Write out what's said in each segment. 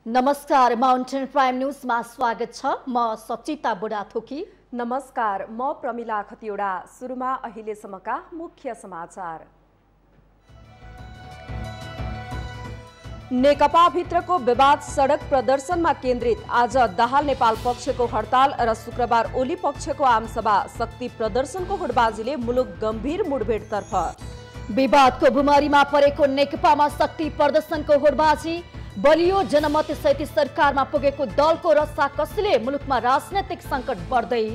नमस्कार, mountain prime न्यूजमा स्वागत छ। म सचिता बुढाथोकी। नमस्कार, म प्रमिला खतिवडा। सुरुमा अहिलेसम्मका मुख्य समाचार। नेकपा भित्रको विवाद सडक प्रदर्शनमा केन्द्रित। आज दाहाल नेपाल पक्षको हडताल र शुक्रबार ओली पक्षको आमसभा। शक्ति प्रदर्शनको हुडबाजीले मुलुक गम्भीर मुठभेडतर्फ। विवादको भुमरीमा परेको नेकपामा शक्ति प्रदर्शनको हुडबाजी। बलियो जनमत सहित सरकारमा पुगेको दलको रस्साकसीले मुलुकमा राजनैतिक संकट बढ्दै।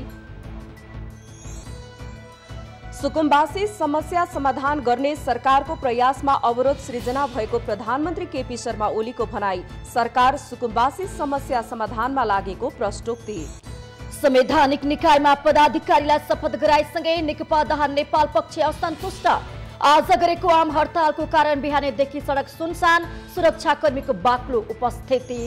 सुकुम्बासी समस्या समाधान गर्ने सरकारको प्रयासमा अवरोध सृजना भएको प्रधानमन्त्री केपी शर्मा ओलीको भनाई। सरकार सुकुम्बासी समस्या समाधानमा लागेको प्रश्नोक्ति। संवैधानिक निकायमा पदाधिकारीलाई शपथ गराएसँगै नेकपा दाहाल नेपाल पक्ष असन्तुष्ट। आज गरेको आम हडतालको कारण बिहानैदेखि सडक सुनसान। सुरक्षाकर्मीको बाक्लो उपस्थिति।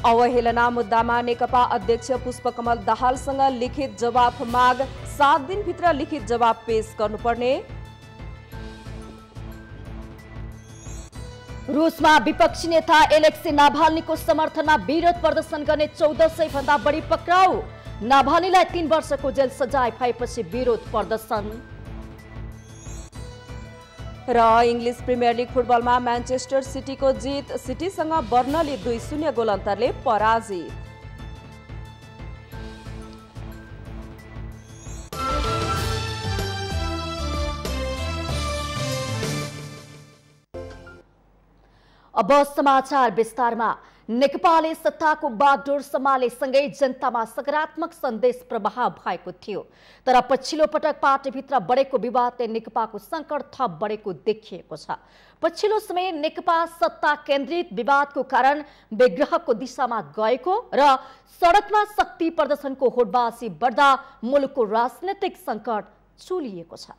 अवहेलना मुद्दामा नेकपा अध्यक्ष पुष्पकमल दाहालसँग लिखित जवाफ माग। 7 दिनभित्र लिखित जवाफ पेश गर्नुपर्ने। रुसमा विपक्षी नेता एलेक्सी नाभाल्नीको समर्थनमा विरोध प्रदर्शन गर्ने 1400 भन्दा बढी पक्राउ। नाभाल्नीलाई 3 वर्षको जेल सजाय भएपछि विरोध प्रदर्शन। र इङ्ग्लिस प्रिमियर लिग फुटबलमा म्यान्चेस्टर सिटीको जित। सिटीसँग बर्नली 2-0 गोल अन्तरले पराजित। अब समाचार विस्तारमा। नेकपाले सत्ताको बागडोर सम्हालेसँगै जनतामा सकारात्मक सन्देश प्रवाह भएको थियो, तर पछिल्लो पटक पार्टीभित्र बढेको विवादले नेकपाको संकट थप बढेको देखिएको छ। पछिल्लो समय नेकपा सत्ता केन्द्रित विवादको कारण विग्रहको दिशामा गएको र सडकमा शक्ति प्रदर्शनको होडबाजी बढ्दा मुलुकको राजनैतिक संकट चुलिएको छ।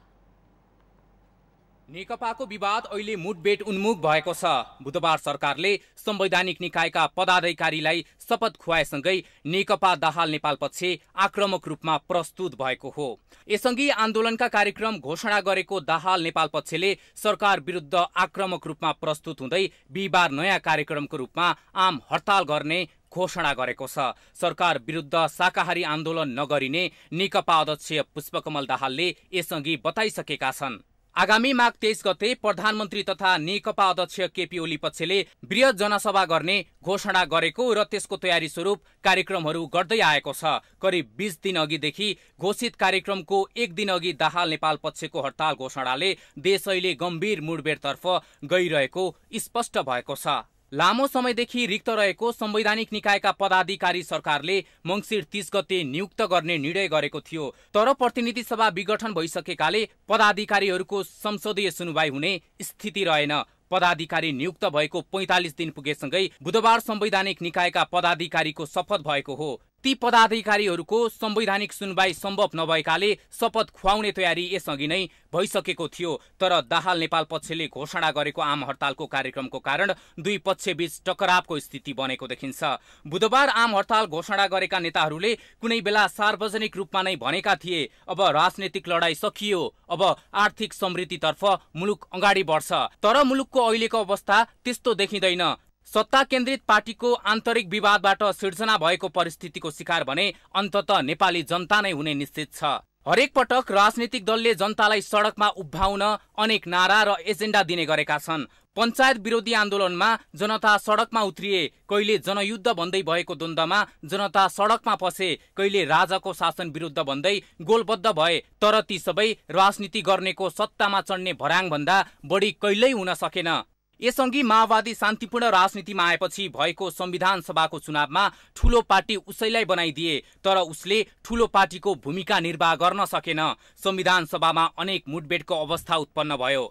नेकपाको विवाद अहिले मुठभेड उन्मुख भएको छ। बुधबार सरकारले संवैधानिक निकायका पदाधिकारीलाई शपथ खुवाएसँगै नेकपा दाहाल नेपाल पक्ष आक्रामक रूपमा प्रस्तुत भएको हो। यसअघि आन्दोलनका कार्यक्रम घोषणा गरेको दाहाल नेपाल पक्षले सरकार विरुद्ध आक्रामक रूपमा प्रस्तुत हुँदै बिहिबार नयाँ कार्यक्रमको रूपमा आम हडताल गर्ने घोषणा गरेको छ। सरकार विरुद्ध शाकाहारी आन्दोलन नगरिने नेकपा अध्यक्ष पुष्पकमल दाहालले यसअघि बताइसकेका छन्। आगामी माघ 23 गते प्रधानमन्त्री तथा नेकपा अध्यक्ष केपी ओली पक्षले बृहत जनसभा गर्ने घोषणा गरेको र त्यसको तयारी स्वरूप कार्यक्रमहरू गर्दै आएको छ। करिब 20 दिन अघिदेखि घोषित कार्यक्रमको 1 दिन अघि दाहाल नेपाल पक्षको हडताल घोषणाले देश अहिले गम्भीर मुठभेडतर्फ गइरहेको स्पष्ट भएको छ। लामो समयदेखि रिक्त रहेको संवैधानिक निकायका पदाधिकारी सरकारले मङ्सिर 30 गते नियुक्त गर्ने निर्णय गरेको थियो, तर प्रतिनिधि सभा विघटन भइसकेकाले पदाधिकारीहरूको संसदीय सुनवाई हुने स्थिति रहेन। पदाधिकारी नियुक्त भएको 45 दिन पुगेसँगै बुधबार संवैधानिक निकायका पदाधिकारीको शपथ भएको हो। ती पदाधिकारीहरूको संवैधानिक सुनवाई सम्भव नभएकाले शपथ खुवाउने तयारी यसअघि नै भइसकेको थियो, तर दाहाल नेपाल पक्षले घोषणा गरेको आम हडतालको कार्यक्रमको कारण दुई पक्षबीच टकरावको स्थिति बनेको देखिन्छ। बुधबार आम हडताल घोषणा गरेका नेताहरूले कुनै बेला सार्वजनिक रूपमा नै भनेका थिए, अब राजनीतिक लडाई सकियो, अब आर्थिक समृद्धितर्फ मुलुक अगाडि बढ्छ। तर मुलुकको अहिलेको अवस्था त्यस्तो देखिँदैन। सत्ता केन्द्रित पार्टीको आन्तरिक विवादबाट सिर्जना भएको परिस्थितिको शिकार भने अन्ततः नेपाली जनता नै हुने निश्चित छ। हरेक पटक राजनीतिक दलले जनतालाई सडकमा उभ्याउन अनेक नारा र एजेन्डा दिने गरेका छन्। पञ्चायत विरोधी आन्दोलनमा जनता सडकमा उत्रिए, कहिले जनयुद्ध भन्दै भएको द्वन्द्वमा जनता सडकमा पसे, कहिले राजाको शासन विरुद्ध भन्दै गोलबद्ध भए, तर ती सबै राजनीति गर्नेको सत्तामा चढ्ने भराङ भन्दा बढी कहिल्यै हुन सकेन। यसअघि माओवादी शान्तिपूर्ण राजनीतिमा आएपछि भएको संविधान सभाको चुनावमा ठूलो पार्टी उसैलाई बनाइदिए, तर उसले ठूलो पार्टीको भूमिका निर्वाह गर्न सकेन। संविधान सभामा अनेक मुठभेडको अवस्था उत्पन्न भयो।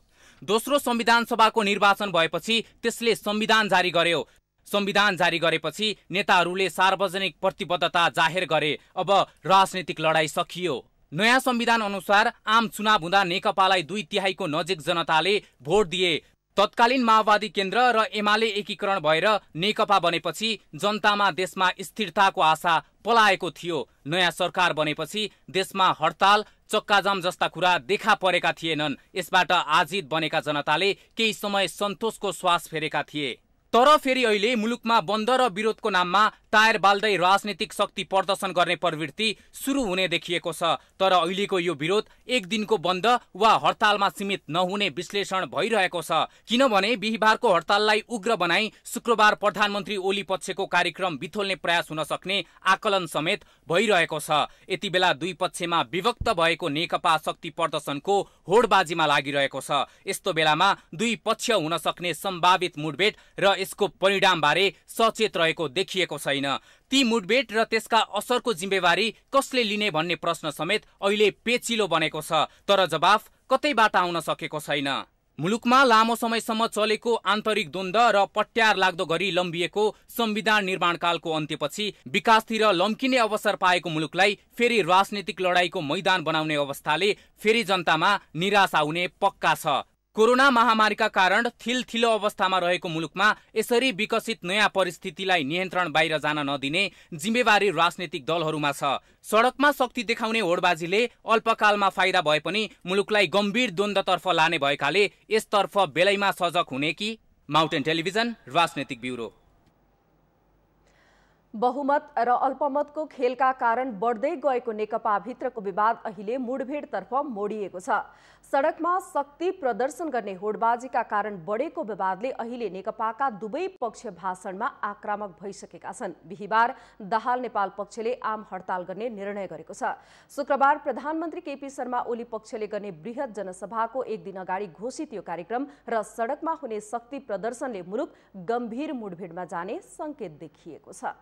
दोस्रो संविधान सभाको निर्वाचन भएपछि त्यसले संविधान जारी गर्यो। संविधान जारी गरेपछि नेताहरूले सार्वजनिक प्रतिबद्धता जाहेर गरे। अब राजनीतिक लडाई सकियो। नयाँ संविधान अनुसार आम चुनाव हुँदा नेकपालाई 2/3 नजिक जनताले भोट दिए। तत्कालीन माओवादी केन्द्र र एमाले एकीकरण भएर नेकपा बनेपछि जनतामा देशमा स्थिरताको आशा पलाएको थियो। नयाँ सरकार बनेपछि देशमा हडताल, चक्काजाम जस्ता कुरा देखा परेका थिएनन्। यसबाट आजित बनेका जनताले केही समय सन्तोषको श्वास फेरेका थिए। तर फेरि अहिले मुलुकमा बन्द र विरोधको नाममा टायर बाल्दै राजनीतिक शक्ति प्रदर्शन गर्ने प्रवृत्ति सुरु हुने देखिएको छ। तर अहिलेको यो विरोध एक दिनको बन्द वा हडतालमा सीमित नहुने विश्लेषण भइरहेको छ। किनभने बिहीबारको हडताललाई उग्र बनाई शुक्रबार प्रधानमन्त्री ओली पक्षको कार्यक्रम बिथोल्ने प्रयास हुन सक्ने आकलन समेत भइरहेको छ। यति बेला दुई पक्षमा विभक्त भएको नेकपा शक्ति प्रदर्शनको होडबाजीमा लागिरहेको छ। यस्तो बेलामा दुई पक्ष हुन सक्ने सम्भावित मुठभेड र यसको परिणामबारे सचेत रहेको देखिएको छैन। ती मुठभेड र त्यसका असरको जिम्मेवारी कसले लिने भन्ने प्रश्न समेत अहिले पेचिलो बनेको छ। तर जवाफ कतैबाट आउन सकेको छैन। मुलुकमा लामो समयसम्म चलेको आन्तरिक द्वन्द्व र पट्यार लाग्दो गरी लम्बिएको संविधान निर्माणकालको अन्त्यपछि विकासतिर लम्किने अवसर पाएको मुलुकलाई फेरि राजनीतिक लडाईको मैदान बनाउने अवस्थाले फेरि जनतामा निराशा हुने पक्का छ। कोरोना महामारीका कारण थिलथिलो अवस्थामा रहेको मुलुकमा यसरी विकसित नयाँ परिस्थितिलाई नियन्त्रण बाहिर जान नदिने जिम्मेवारी राजनीतिक दलहरूमा छ। सडकमा शक्ति देखाउने होडबाजीले अल्पकालमा फाइदा भए पनि मुलुकलाई गम्भीर द्वन्द्वतर्फ लाने भएकाले यसतर्फ बेलैमा सजग हुने कि? माउन्टेन टेलिभिजन राजनीतिक ब्युरो। बहुमत र अल्पमतको खेलका कारण बढ्दै गएको नेकपा भित्रको विवाद अहिले मुठभेडतर्फ मोडिएको छ। सडकमा शक्ति प्रदर्शन गर्ने होडबाजीका कारण बढेको विवादले अहिले नेकपाका दुवै पक्ष भाषणमा आक्रामक भइसकेका छन्। बिहीबार दाहाल नेपाल पक्षले आम हडताल गर्ने निर्णय गरेको छ। शुक्रबार प्रधानमन्त्री केपी शर्मा ओली पक्षले गर्ने बृहत जनसभाको एक दिन अगाडि घोषित यो कार्यक्रम र सडकमा हुने शक्ति प्रदर्शनले मुलुक गम्भीर मुठभेडमा जाने संकेत देखिएको छ।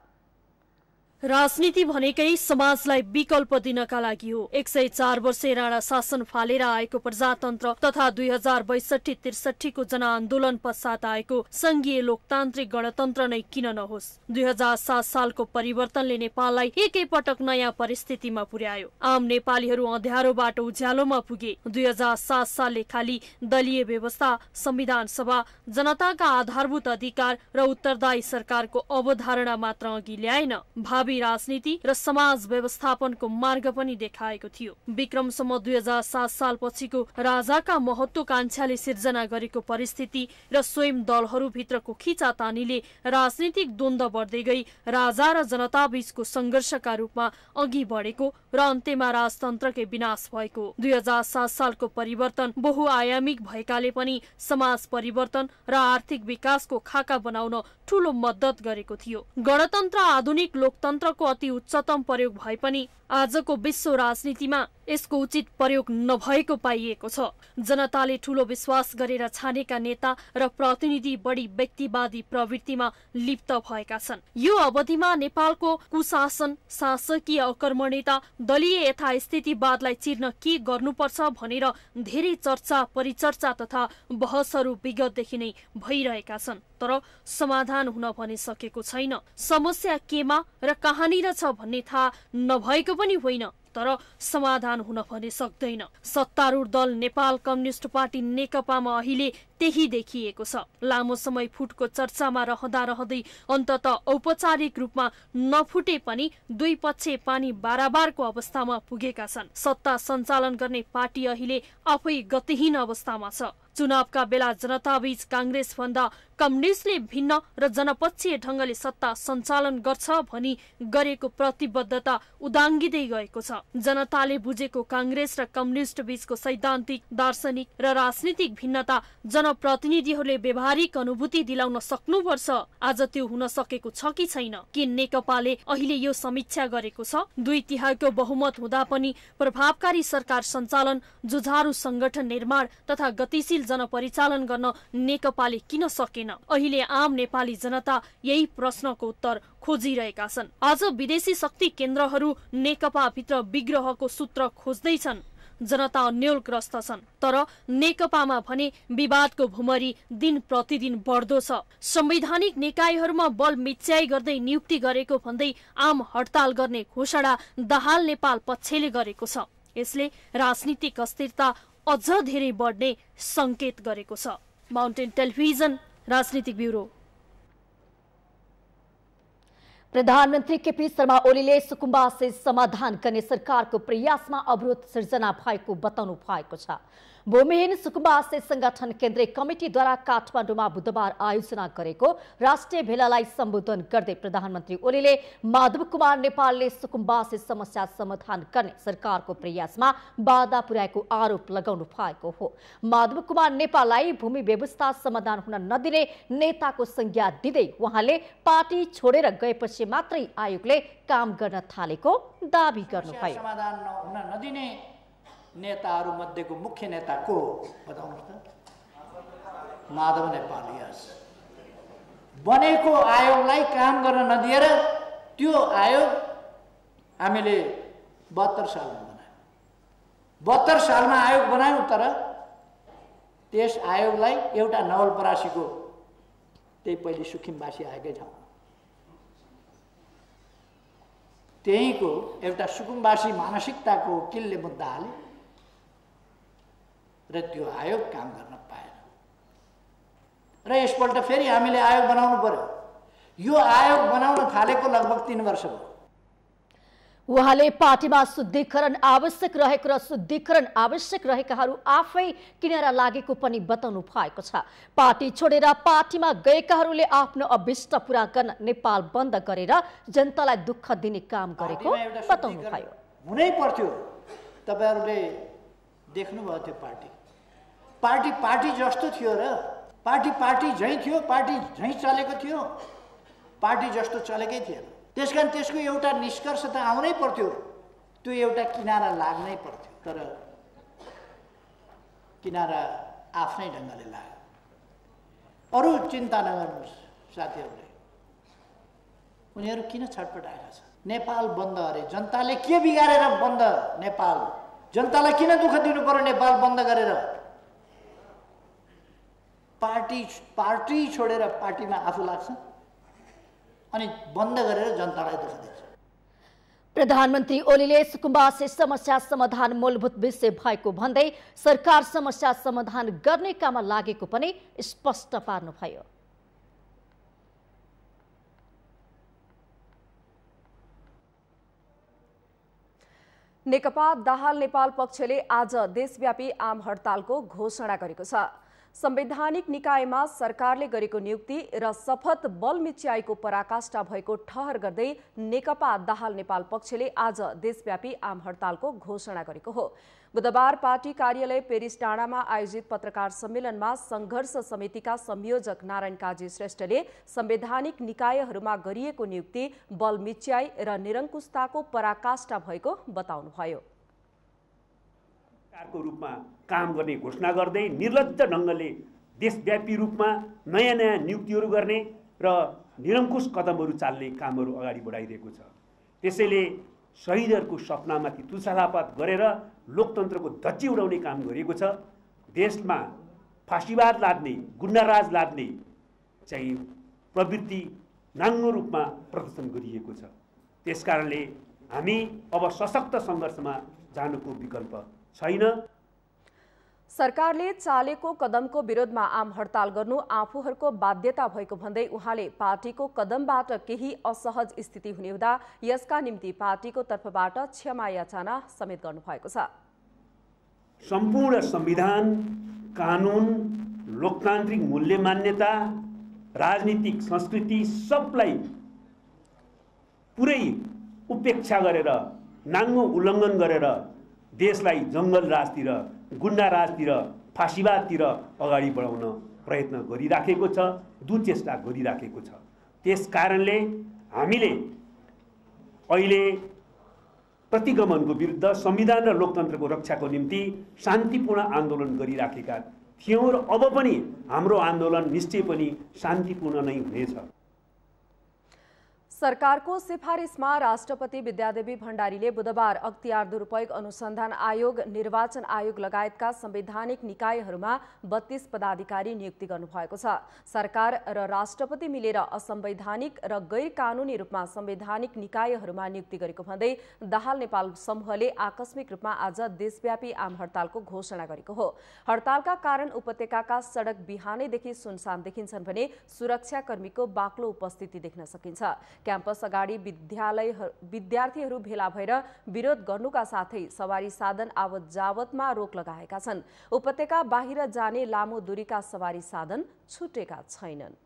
राजनीति भनेकै समाजलाई विकल्प दिनका लागि हो। 104 वर्षे राणा शासन फालेर आएको प्रजातन्त्र तथा 2062-63 को जनआन्दोलन पश्चात आएको संघीय लोकतान्त्रिक गणतन्त्र नै किन नहोस्। 2007 सालको परिवर्तनले नेपाललाई एकैपटक नयाँ परिस्थितिमा पुर्यायो। आम नेपालीहरू अँध्यारोबाट उज्यालोमा पुगे। 2007 सालले खाली दलीय व्यवस्था, संविधान सभा, जनताका आधारभूत अधिकार र उत्तरदायी सरकारको अवधारणा मात्र अघि ल्याएन, भावी राजनीति र समाज व्यवस्थापनको मार्ग पनि देखाएको थियो। विक्रमसम्म 2007 साल पछिको राजाका महत्वाकांक्षाले सिर्जना गरेको परिस्थिति र स्वयं दलहरू भित्रको खिचातानीले राजनीतिक द्वन्द्व बढ्दै गई राजा र जनता बीचको संघर्षका रूपमा अघि बढेको र अन्त्यमा राजतन्त्रकै विनाश भएको। 2007 सालको परिवर्तन बहुआयामिक भएकाले पनि समाज परिवर्तन र आर्थिक विकासको खाका बनाउन ठूलो मद्दत गरेको थियो। गणतन्त्र आधुनिक लोकतन्त्रको अति उच्चतम प्रयोग भए पनि आजको विश्व राजनीतिमा यसको उचित प्रयोग नभएको पाइएको छ। जनताले ठूलो विश्वास गरेर छानेका नेता र प्रतिनिधि बढी व्यक्तिवादी प्रवृत्तिमा लिप्त भएका छन्। यो अवधिमा नेपालको कुशासन, शासकीय अकर्मण्यता, दलीय यथास्थितिवादलाई चिर्न के गर्नुपर्छ भनेर धेरै चर्चा, परिचर्चा तथा बहसहरू विगतदेखि नै भइरहेका छन्। तर समाधान हुन भने सकेको छैन। समस्या केमा र कहाँनिर छ भन्ने थाहा नभएको पनि होइन, तर समाधान हुन भने सक्दैन। सत्तारूढ दल नेपाल कम्युनिस्ट पार्टी नेकपामा अहिले त्यही देखिएको छ। लामो समय फुटको चर्चामा रहँदा रहँदै अन्तत औपचारिक रूपमा नफुटे पनि दुई पक्ष पानी बाराबारको अवस्थामा पुगेका छन्। सत्ता सञ्चालन गर्ने पार्टी अहिले आफै गतिहीन अवस्थामा छ। चुनावका बेला जनताबीच कांग्रेस भन्दा कम्युनिस्टले भिन्न र जनपक्षीय ढंगले सत्ता सञ्चालन गर्छ भनी गरेको प्रतिबद्धता उदाङ्गिँदै गएको छ। जनताले बुझेको कांग्रेस र कम्युनिस्ट बीचको सैद्धान्तिक, दार्शनिक र राजनीतिक भिन्नता जनप्रतिनिधिहरूले व्यवहारिक अनुभूति दिलाउन सक्नुपर्छ। आज त्यो हुन सकेको छ कि छैन? के नेकपाले अहिले यो समीक्षा गरेको छ? 2/3 बहुमत हुँदा पनि प्रभावकारी सरकार सञ्चालन, जुझारु संगठन निर्माण तथा गतिशील जनपरिचालन गर्न नेकपाले किन सकेन? अहिले आम नेपाली जनता यही प्रश्नको उत्तर खोजिरहेका छन्। आज विदेशी शक्ति केन्द्रहरू नेकपा भित्र विग्रहको सूत्र खोज्दैछन्। जनता अन्योलग्रस्त छन्। तर नेकपामा भने विवादको भुमरी दिन प्रतिदिन बढ्दो छ। संवैधानिक निकायहरूमा बल मिच्याई गर्दै नियुक्ति गरेको भन्दै आम हडताल गर्ने घोषणा दाहाल नेपाल पक्षले गरेको छ। यसले राजनीतिक अस्थिरता अझ धेरै बढ्ने संकेत गरेको छ। माउन्टेन टेलिभिजन राजनीतिक ब्युरो। प्रधानमन्त्री केपी शर्मा ओलीले सुकुम्बासी समाधान गर्ने सरकारको प्रयासमा अवरोध सिर्जना भएको बताउनु भएको छ। भूमिहीन सुकुम्बासी संगठन केन्द्रीय कमिटीद्वारा काठमाडौँमा बुधबार आयोजना गरेको राष्ट्रिय भेलालाई सम्बोधन गर्दै प्रधानमन्त्री ओलीले माधव कुमार नेपालले सुकुम्बासी समस्या समाधान गर्ने सरकारको प्रयासमा बाधा पुर्याएको आरोप लगाउनु भएको हो। माधव कुमार नेपाललाई भूमि व्यवस्था समाधान हुन नदिने नेताको संज्ञा दिँदै उहाँले पार्टी छोडेर गएपछि मात्रै आयोगले काम गर्न थालेको दाबी गर्नुभयो। समाधान हुन नदिने नेताहरू मध्येको मुख्य नेता को बताउनुहोस् त? माधव नेपाल। यस बनेको आयोगलाई काम गर्न नदिएर त्यो आयोग हामीले 72 सालमा बनायौँ। 72 सालमा आयोग बनायौँ, तर त्यस आयोगलाई एउटा नवलपरासीको त्यही पहिले सुखिमबासी आएकै ठाउँ त्यहीको एउटा सुकुम्बासी मानसिकताको वकिलले मुद्दा हाले र त्यो आयोग काम गर्न पाएन र यसपल्ट फेरि हामीले आयोग बनाउनु पर्यो। यो आयोग बनाउन थालेको लगभग 3 वर्ष भयो। उहाँले पार्टीमा शुद्धिकरण आवश्यक रहेको र शुद्धिकरण आवश्यक रहेकाहरू आफै किनेर लागेको पनि बताउनु भएको छ। पार्टी छोडेर पार्टीमा गएकाहरूले आफ्नो अभिष्ट पूरा गर्न नेपाल बन्द गरेर जनतालाई दुःख दिने काम गरेको बताउनु भयो। हुनै पर्थ्यो। तपाईहरुले देख्नुभयो त्यो पार्टी जस्तो थियो र पार्टी झैं थियो, पार्टी झैं चलेको थियो, पार्टी जस्तो चलेकै थिएन। त्यसकारण त्यसको एउटा निष्कर्ष त आउनै पर्थ्यो, त्यो एउटा किनारा लाग्नै पर्थ्यो। तर किनारा आफ्नै ढङ्गले लाग्यो। अरू चिन्ता नगर्नुहोस् साथीहरूले, उनीहरू किन छटपटाएका छन्? नेपाल बन्द अरे जनताले के बिगारेर बन्द? नेपाल जनतालाई किन दुःख दिनु पर्यो? नेपाल बन्द गरेर पार्टी छोडेर पार्टीमा आफू लाग्छ अनि बन्द गरेर जनतालाई दुःख दिन्छ। प्रधानमन्त्री ओलीले सुकुम्बासी समस्या समाधान मूलभूत विषय भएको भन्दै सरकार समस्या समाधान गर्ने काममा लागेको पनि स्पष्ट पार्नुभयो। नेकपा दाहाल नेपाल पक्षले आज देशव्यापी आम हडतालको घोषणा गरेको छ। संवैधानिक निकायमा सरकारले गरेको नियुक्ति र शपथ बल मिच्याएको पराकाष्ठा भएको ठहर गर्दै नेकपा दाहाल नेपाल पक्षले आज देशव्यापी आम हडतालको घोषणा गरेको हो। बुधबार पार्टी कार्यालय पेरिस डाँडामा आयोजित पत्रकार सम्मेलनमा संघर्ष समितिका संयोजक नारायण काजी श्रेष्ठले संवैधानिक निकायहरूमा गरिएको नियुक्ति बल मिच्याई र निरङ्कुशताको पराकाष्ठा भएको बताउनुभयो। सरकारको रूपमा काम गर्ने घोषणा गर्दै निर्लज्ज ढङ्गले देशव्यापी रूपमा नयाँ नियुक्तिहरू गर्ने र निरङ्कुश कदमहरू चाल्ने कामहरू अगाडि बढाइरहेको छ। त्यसैले शहीदहरूको सपनामाथि तुलसापात गरेर लोकतन्त्रको धज्जी उडाउने काम गरिएको छ। देशमा फाँसीवाद लाद्ने, गुन्डाराज लाद्ने चाहिँ प्रवृत्ति नाङ्गो रूपमा प्रदर्शन गरिएको छ। त्यसकारणले हामी अब सशक्त सङ्घर्षमा जानुको विकल्प छैन। सरकारले चालेको कदमको विरोधमा आम हडताल गर्नु आफूहरूको बाध्यता भएको भन्दै उहाँले पार्टीको कदमबाट केही असहज स्थिति हुने हुँदा यसका निम्ति पार्टीको तर्फबाट क्षमा याचना समेत गर्नुभएको छ। सम्पूर्ण संविधान, कानुन, लोकतान्त्रिक मूल्य मान्यता, राजनीतिक संस्कृति सबलाई पुरै उपेक्षा गरेर, नाङ्गो उल्लङ्घन गरेर देशलाई जङ्गल राजतिर, गुन्डा राजतिर, फाँसीवादतिर अगाडि बढाउन प्रयत्न गरिराखेको छ, दुचेष्टा गरिराखेको छ। त्यस कारणले हामीले अहिले प्रतिगमनको विरुद्ध संविधान र लोकतन्त्रको रक्षाको निम्ति शान्तिपूर्ण आन्दोलन गरिराखेका थियौँ र अब पनि हाम्रो आन्दोलन निश्चय पनि शान्तिपूर्ण नै हुनेछ। सरकारको सिफारिसमा राष्ट्रपति विद्यादेवी भण्डारीले बुधबार अख्तियार दुरुपयोग अनुसन्धान आयोग, निर्वाचन आयोग लगायतका संवैधानिक निकायहरूमा 32 पदाधिकारी नियुक्ति गर्नुभएको छ। सरकार र राष्ट्रपति मिलेर असंवैधानिक र गैर कानूनी रूपमा संवैधानिक निकायहरूमा नियुक्ति गरेको भन्दै दाहाल नेपाल समूहले आकस्मिक रूपमा आज देशव्यापी आम हडतालको घोषणा गरेको हो। हडतालका कारण उपत्यकाका सडक बिहानैदेखि सुनसान देखिन्छन् भने सुरक्षाकर्मीको बाक्लो उपस्थिति देख्न सकिन्छ। क्याम्पस अगाडि विद्यार्थीहरू भेला भएर विरोध गर्नुका साथै सवारी साधन आवत जावतमा रोक लगाएका छन्। उपत्यका बाहिर जाने लामो दूरीका सवारी साधन छुटेका छैनन्।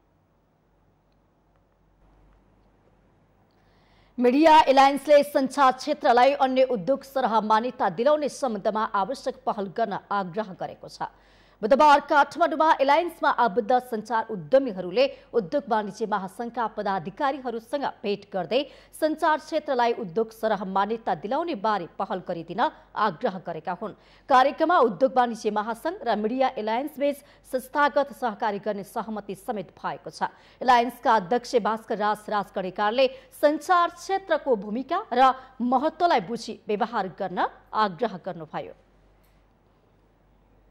मिडिया एलायन्सले सञ्चार क्षेत्रलाई अन्य उद्योग सरह मान्यता दिलाउने सम्बन्धमा आवश्यक पहल गर्न आग्रह गरेको छ। बुधबार काठमाडौँमा एलायन्समा आबद्ध सञ्चार उद्यमीहरूले उद्योग वाणिज्य महासंघका पदाधिकारीहरूसँग भेट गर्दै सञ्चार क्षेत्रलाई उद्योग सरह मान्यता दिलाउने बारे पहल गरिदिन आग्रह गरेका हुन्। कार्यक्रममा उद्योग वाणिज्य महासंघ र मिडिया एलायन्सबीच संस्थागत सहकारी गर्ने सहमति समेत भएको छ। एलायन्सका अध्यक्ष भास्कर राज गणेकारले सञ्चार क्षेत्रको भूमिका र महत्त्वलाई बुझी व्यवहार गर्न आग्रह गर्नुभयो।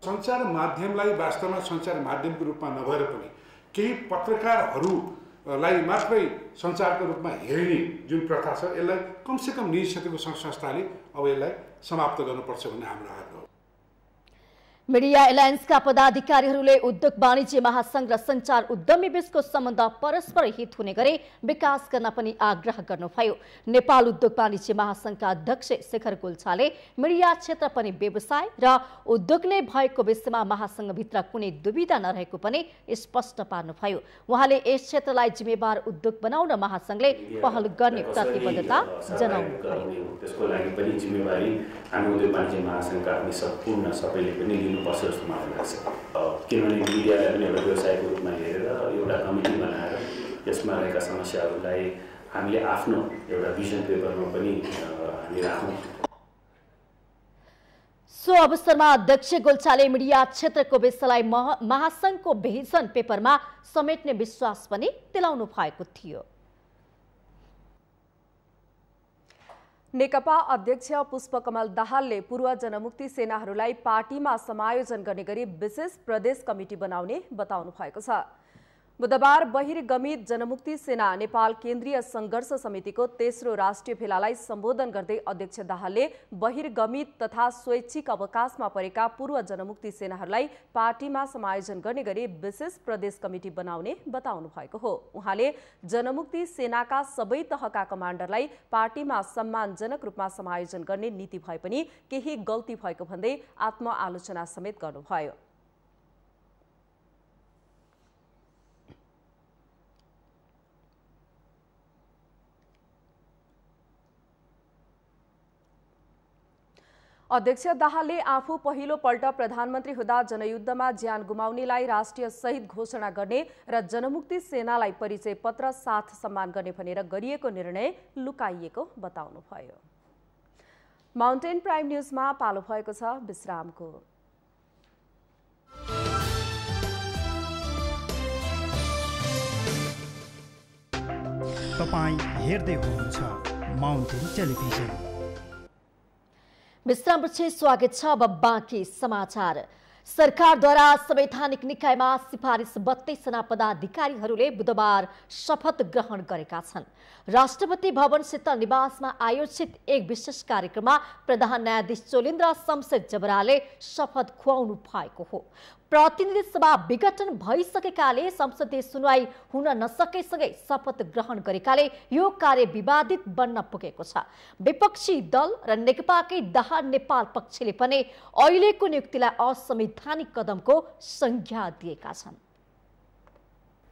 सञ्चार माध्यमलाई वास्तवमा सञ्चार माध्यमको रूपमा नभएर पनि केही पत्रकारहरूलाई मात्रै सञ्चारको रूपमा हेर्ने जुन प्रथा छ यसलाई कमसेकम निजी क्षेत्रको संस्थाले अब यसलाई समाप्त गर्नुपर्छ भन्ने हाम्रो आग्रह हो। मिडिया एलायन्सका पदाधिकारीहरूले उद्योग वाणिज्य महासंघ र सञ्चार उद्यमी बीचको सम्बन्ध परस्पर हित हुने गरी विकास गर्न पनि आग्रह गर्नुभयो। नेपाल उद्योग वाणिज्य महासंघका अध्यक्ष शेखर गोल्छाले मिडिया क्षेत्र पनि व्यवसाय र उद्योग नै भएको विषयमा महासंघभित्र कुनै दुविधा नरहेको पनि स्पष्ट पार्नुभयो। उहाँले यस क्षेत्रलाई जिम्मेवार उद्योग बनाउन महासंघले पहल गर्ने प्रतिबद्धता जनाउनुभयो। त्यसको लागि पनि जिम्मेवारी हामी उद्योग वाणिज्य महासंघका हामी सम्पूर्ण सबैले पनि लिनुपर्छ जस्तो मलाई लाग्छ। किनभने मिडियालाई पनि एउटा व्यवसायको रूपमा हेरेर एउटा कमिटी बनाएर यसमा रहेका समस्याहरूलाई हामीले आफ्नो एउटा भिजन पेपरमा पनि हामी राखौँ। सो अवसरमा अध्यक्ष गोल्छाले मिडिया क्षेत्रको विषयलाई महासंघको भिजन पेपरमा समेट्ने विश्वास पनि दिलाउनु भएको थियो। नेकपा अध्यक्ष पुष्पकमल दाहालले पूर्व जनमुक्ति सेनाहरूलाई पार्टीमा समायोजन गर्ने गरी विशेष प्रदेश कमिटी बनाउने बताउनु भएको छ। बुधबार बहिर्गमित जनमुक्ति सेना नेपाल केन्द्रीय संघर्ष समितिको तेस्रो राष्ट्रिय भेलालाई सम्बोधन गर्दै अध्यक्ष दाहालले बहिर्गमित तथा स्वैच्छिक अवकाशमा परेका पूर्व जनमुक्ति सेनाहरूलाई पार्टीमा समायोजन गर्ने गरी विशेष प्रदेश कमिटी बनाउने बताउनु भएको हो। उहाँले जनमुक्ति सेनाका सबै तहका कमाण्डरलाई पार्टीमा सम्मानजनक रूपमा समायोजन गर्ने नीति भए पनि केही गल्ती भएको भन्दै आत्मआलोचना समेत गर्नुभयो। अध्यक्ष दाहालले आफू पहिलो पल्ट प्रधानमन्त्री हुँदा जनयुद्धमा ज्यान गुमाउनेलाई राष्ट्रिय शहीद घोषणा गर्ने र जनमुक्ति सेनालाई परिचय पत्र साथ सम्मान गर्ने भनेर गरिएको निर्णय लुकाइएको बताउनुभयो। माउन्टेन प्राइम न्यूजमा पालो भएको छ विश्रामको। तपाईं हेर्दै हुनुहुन्छ माउन्टेन टेलिभिजन। विश्रामपछि स्वागत छ। अब बाँकी समाचार। सरकारद्वारा संवैधानिक निकायमा सिफारिस 32 जना पदाधिकारीहरूले बुधबार शपथ ग्रहण गरेका छन्। राष्ट्रपति भवन शीतल निवासमा आयोजित एक विशेष कार्यक्रममा प्रधान न्यायाधीश चोलेन्द्र शमशेर जबराले शपथ खुवाउनु भएको हो। प्रतिनिधि सभा विघटन भइसकेकाले संसदीय सुनवाई हुन नसकेसँगै शपथ ग्रहण गरेकाले यो कार्य विवादित बन्न पुगेको छ। विपक्षी दल र नेकपाकै दाहाल नेपाल पक्षले पनि अहिलेको नियुक्तिलाई असंवैधानिक कदमको संज्ञा दिएका छन्।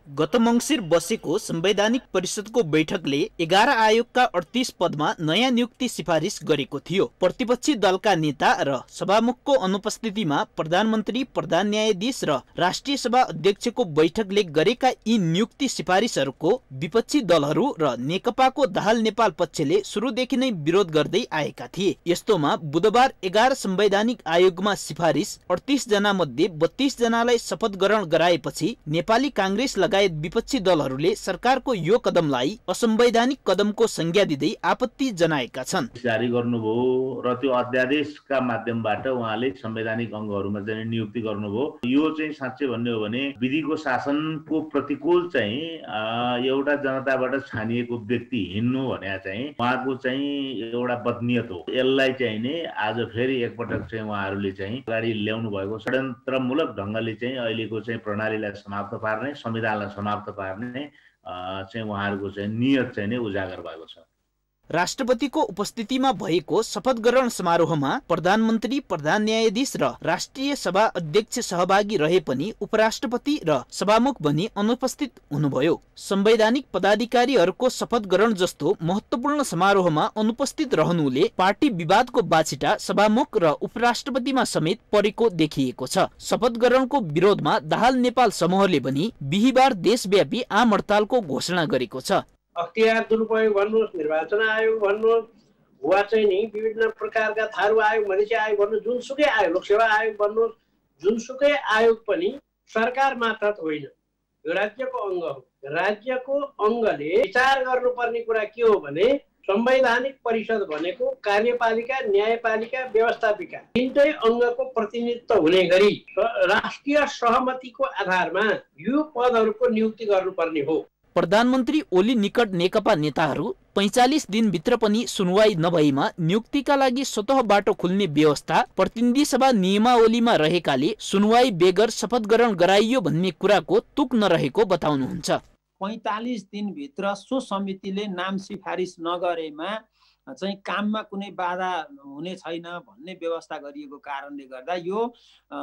गत मंसिर बसेको संवैधानिक परिषदको बैठकले 11 आयोगका 38 पदमा नयाँ नियुक्ति सिफारिस गरेको थियो। प्रतिपक्षी दलका नेता र सभामुखको अनुपस्थितिमा प्रधानमन्त्री, प्रधान न्यायाधीश र राष्ट्रिय सभा अध्यक्षको बैठकले गरेका यी नियुक्ति सिफारिसहरूको विपक्षी दलहरू र नेकपाको दाहाल नेपाल पक्षले सुरुदेखि नै विरोध गर्दै आएका थिए। यस्तोमा बुधबार 11 संवैधानिक आयोगमा सिफारिस 38 जना मध्ये 32 जनालाई शपथ ग्रहण गराएपछि नेपाली कांग्रेस लगायत विपक्षी दलहरूले सरकारको यो कदमलाई असंवैधानिक कदमको संज्ञा दिँदै आपत्ति जनाएका छन्। जारी गर्नुभयो र त्यो अध्यादेशका माध्यमबाट उहाँले संवैधानिक अङ्गहरूमा चाहिँ नियुक्ति गर्नुभयो। यो चाहिँ साँच्चै भन्ने हो भने विधिको शासनको प्रतिकूल चाहिँ एउटा जनताबाट छानिएको व्यक्ति हिँड्नु भने चाहिँ उहाँको चाहिँ एउटा बदनियत हो। यसलाई चाहिँ नै आज फेरि एकपटक चाहिँ उहाँहरूले चाहिँ अगाडि ल्याउनु भएको षड्यन्त्रमूलक ढङ्गले चाहिँ अहिलेको चाहिँ प्रणालीलाई समाप्त पार्ने, संविधानलाई समाप्त पार्ने चाहिँ उहाँहरूको चाहिँ नियत चाहिँ नै उजागर भएको छ। राष्ट्रपतिको उपस्थितिमा भएको शपथ ग्रहण समारोहमा प्रधानमन्त्री, प्रधान न्यायाधीश र राष्ट्रिय सभा अध्यक्ष सहभागी रहे पनि उपराष्ट्रपति र सभामुख भनी अनुपस्थित हुनुभयो। संवैधानिक पदाधिकारीहरूको शपथ ग्रहण जस्तो महत्वपूर्ण समारोहमा अनुपस्थित रहनुले पार्टी विवादको बाछिटा सभामुख र उपराष्ट्रपतिमा समेत परेको देखिएको छ। शपथ ग्रहणको विरोधमा दाहाल नेपाल समूहले पनि बिहीबार देशव्यापी आम हडतालको घोषणा गरेको छ। अख्तियार दुरुपयोग भन्नुहोस्, निर्वाचन आयोग भन्नुहोस्, वा चाहिँ नि विभिन्न प्रकारका थारू आयोग, मधेसी आयोग भन्नुहोस्, जुनसुकै आयोग, लोकसेवा आयोग भन्नुहोस्, जुनसुकै आयोग पनि सरकार मात्र होइन, यो राज्यको अङ्ग हो। राज्यको अङ्गले विचार गर्नुपर्ने कुरा के हो भने संवैधानिक परिषद भनेको कार्यपालिका, न्यायपालिका, व्यवस्थापिका तीनटै अङ्गको प्रतिनिधित्व हुने गरी राष्ट्रिय सहमतिको आधारमा यो पदहरूको नियुक्ति गर्नुपर्ने हो। प्रधानमन्त्री ओली निकट नेकपा नेताहरू 45 दिनभित्र पनि सुनवाई नभएमा नियुक्तिका लागि स्वतः बाटो खुल्ने व्यवस्था प्रतिनिधि सभा नियमावलीमा रहेकाले सुनवाई बेगर शपथ ग्रहण गराइयो भन्ने कुराको तुक नरहेको बताउनुहुन्छ। 45 दिनभित्र सो समितिले नाम सिफारिस नगरेमा चाहिँ काममा कुनै बाधा हुने छैन भन्ने व्यवस्था गरिएको कारणले गर्दा यो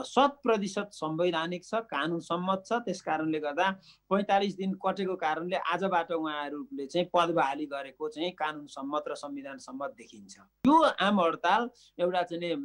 100% संवैधानिक छ, कानुन सम्मत छ। त्यस कारणले गर्दा 45 दिन कटेको कारणले आजबाट उहाँहरूले चाहिँ पद बहाली गरेको चाहिँ कानुन सम्मत र संविधान सम्मत देखिन्छ। यो आम हडताल एउटा चाहिँ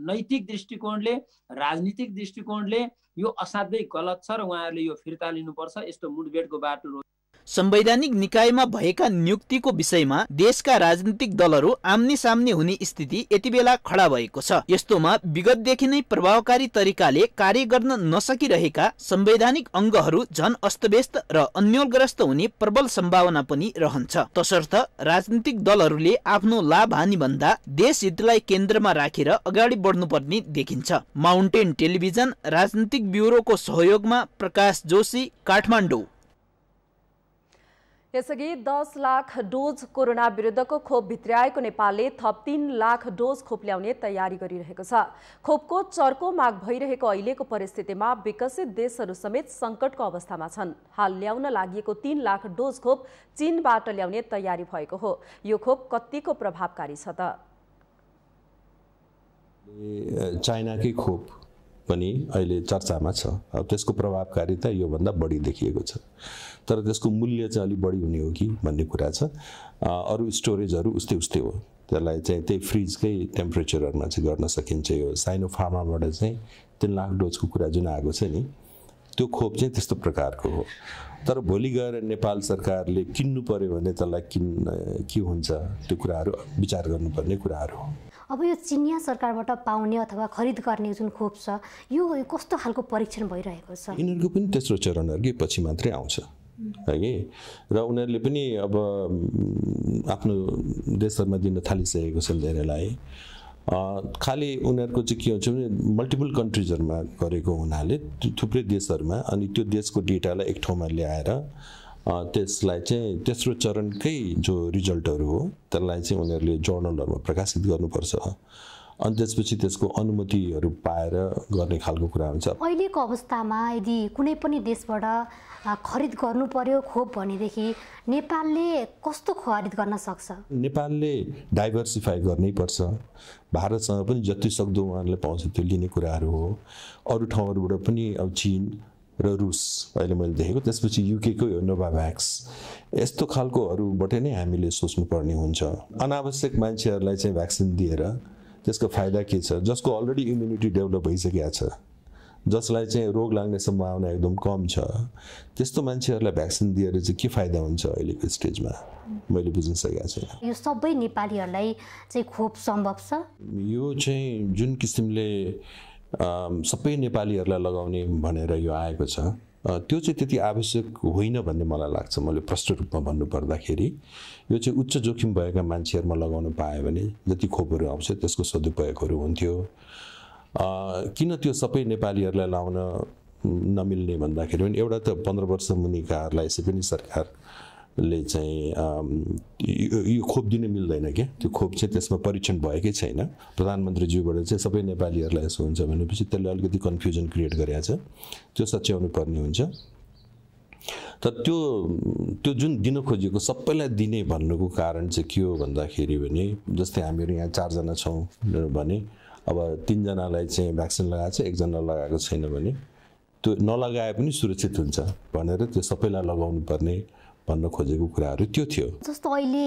नैतिक दृष्टिकोणले, राजनीतिक दृष्टिकोणले यो असाध्यै गलत छ र उहाँहरूले यो फिर्ता लिनुपर्छ। यस्तो मुठभेडको बाटो संवैधानिक निकायमा भएका नियुक्तिको विषयमा देशका राजनीतिक दलहरू आम्ने सामने हुने स्थिति यति बेला खडा भएको छ। यस्तोमा विगतदेखि नै प्रभावकारी तरिकाले कार्य गर्न नसकिरहेका संवैधानिक अङ्गहरू झन अस्तव्यस्त र अन्यलग्रस्त हुने प्रबल सम्भावना पनि रहन्छ। तसर्थ राजनीतिक दलहरूले आफ्नो लाभ हानि भन्दा देश हितलाई केन्द्रमा राखेर अगाडि बढ्नुपर्ने देखिन्छ। माउन्टेन टेलिभिजन राजनीतिक ब्युरोको सहयोगमा प्रकाश जोशी, काठमाडौँ। यसअघि 10 लाख डोज कोरोना विरुद्धको खोप भित्र्याएको नेपालले थप 3 लाख डोज खोप ल्याउने तयारी गरिरहेको छ। खोपको चर्को माग भइरहेको अहिलेको परिस्थितिमा विकसित देशहरू समेत सङ्कटको अवस्थामा छन्। हाल ल्याउन लागि 3 लाख डोज खोप चीनबाट ल्याउने तयारी भएको हो। यो खोप कतिको प्रभावकारी छ त? चाइनाकै खोप पनि अहिले चर्चामा छ। अब त्यसको प्रभावकारिता योभन्दा बढी देखिएको छ, तर त्यसको मूल्य चाहिँ अलिक बढी हुने हो कि भन्ने कुरा छ। अरू स्टोरेजहरू उस्तै उस्तै हो, त्यसलाई चाहिँ त्यही फ्रिजकै टेम्परेचरहरूमा चाहिँ गर्न सकिन्छ। यो साइनो फार्माबाट चाहिँ 3 लाख डोजको कुरा जुन आएको छ नि, त्यो खोप चाहिँ त्यस्तो प्रकारको हो। तर भोलि गएर नेपाल सरकारले किन्नु पर्यो भने त्यसलाई के हुन्छ, त्यो कुराहरू विचार गर्नुपर्ने कुराहरू हो। अब यो चिनिया सरकारबाट पाउने अथवा खरिद गर्ने जुन खोप छ, यो कस्तो खालको परीक्षण भइरहेको छ? यिनीहरूको पनि तेस्रो चरणहरूकै पछि मात्रै आउँछ है, र उनीहरूले पनि अब आफ्नो देशहरूमा दिन थालिसकेको छ धेरैलाई। खालि उनीहरूको चाहिँ के हुन्छ भने मल्टिपल कन्ट्रिजहरूमा गरेको हुनाले थुप्रै देशहरूमा, अनि त्यो देशको डेटालाई एक ठाउँमा ल्याएर त्यसलाई चाहिँ तेस्रो चरणकै जो रिजल्टहरू हो त्यसलाई चाहिँ उनीहरूले जर्नलहरूमा प्रकाशित गर्नुपर्छ। अनि त्यसपछि त्यसको अनुमतिहरू पाएर गर्ने खालको कुरा हुन्छ। अहिलेको अवस्थामा यदि कुनै पनि देशबाट खरिद गर्नु पर्यो खोप भनेदेखि नेपालले कस्तो खरिद गर्न सक्छ? नेपालले डाइभर्सिफाई गर्नै पर्छ। भारतसँग पनि जति सक्दो उहाँहरूले पाउँछ त्यो लिने कुराहरू हो। अरू ठाउँहरूबाट पनि अब चीन र रुस अहिले मैले देखेको, त्यसपछि युकेको यो नोभाभ्याक्स, यस्तो खालकोहरूबाट नै हामीले सोच्नुपर्ने हुन्छ। अनावश्यक मान्छेहरूलाई चाहिँ भ्याक्सिन दिएर त्यसको फाइदा के छ? जसको अलरेडी इम्युनिटी डेभलप भइसकेको छ, जसलाई चाहिँ रोग लाग्ने सम्भावना एकदम कम छ, त्यस्तो मान्छेहरूलाई भ्याक्सिन दिएर चाहिँ के फाइदा हुन्छ अहिलेको स्टेजमा मैले बुझ्न सकेको छैन। यो सबै नेपालीहरूलाई चाहिँ खोप सम्भव छ? यो चाहिँ जुन किसिमले सबै नेपालीहरूलाई लगाउने भनेर यो आएको छ, त्यो चाहिँ त्यति आवश्यक होइन भन्ने मलाई लाग्छ। मैले प्रष्ट रूपमा भन्नुपर्दाखेरि यो चाहिँ उच्च जोखिम भएका मान्छेहरूमा लगाउन पायो भने जति खोपहरू आउँछ त्यसको सदुपयोगहरू हुन्थ्यो। किन त्यो सबै नेपालीहरूलाई लाउन नमिल्ने भन्दाखेरि पनि एउटा त 15 वर्ष मुनिकाहरूलाई यसै पनि सरकारले चाहिँ यो खोप दिन मिल्दैन क्या। त्यो खोप चाहिँ त्यसमा परीक्षण भएकै छैन। प्रधानमन्त्रीज्यूबाट चाहिँ सबै नेपालीहरूलाई यसो हुन्छ भनेपछि त्यसले अलिकति कन्फ्युजन क्रिएट गरेको छ, त्यो सच्याउनु पर्ने हुन्छ। तर त्यो जुन दिन खोजेको सबैलाई दिने भन्नुको कारण चाहिँ के हो भन्दाखेरि भने जस्तै हामीहरू यहाँ 4 जना छौँ भने अब 3 जनालाई चाहिँ भ्याक्सिन लगाएको छ, 1 जना लगाएको छैन भने त्यो नलगाए पनि सुरक्षित हुन्छ भनेर त्यो सबैलाई लगाउनु पर्ने भन्न खोजेको कुराहरू त्यो थियो। जस्तो अहिले